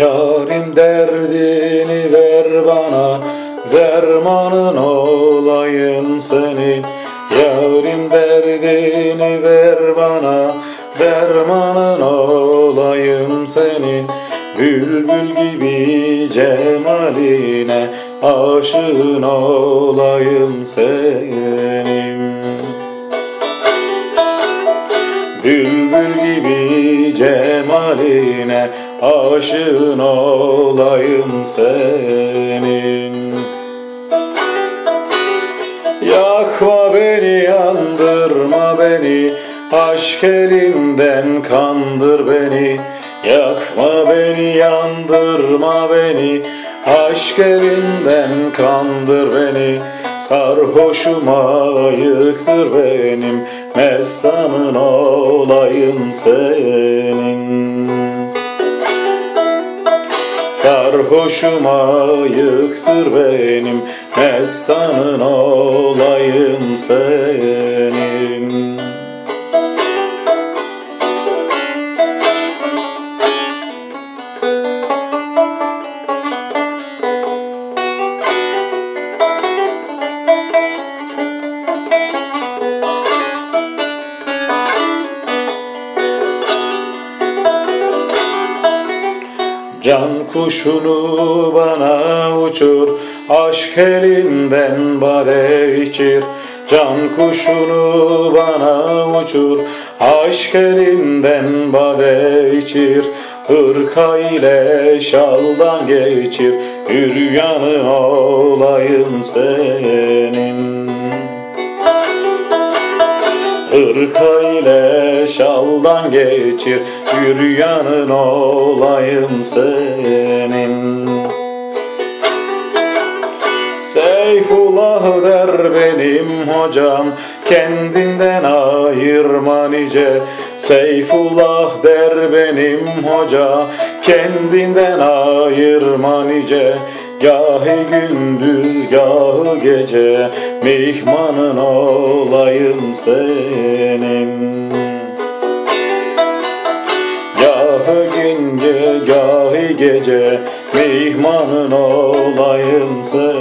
Yarim derdini ver bana, dermanın olayım senin. Yarim derdini ver bana, dermanın olayım senin. Bülbül gibi cemaline aşığın olayım senin. Bülbül gibi cemaline aşığın olayım senin. Yakma beni, yandırma beni, aşk elinden kandır beni. Yakma beni, yandırma beni, aşk elinden kandır beni. Sarhoşuma yıktır benim, mestanın olayım senin. Sarhoşuma yıktır benim, mestanın olayım senin. Can kuşunu bana uçur, aşk elinden bade içir. Can kuşunu bana uçur, aşk elinden bade içir. Hırka ile şaldan geçir, üryanın olayım senin. Hırka ile şaldan geçir, yürüyanın olayım senin. Seyfullah der benim hocam, kendinden ayırma nice. Seyfullah der benim hoca, kendinden ayırma nice. Gâhi gündüz gâhi gece, mihmanın olayım senin. Gâhi gün gâhi gece, mihmanın olayım senin.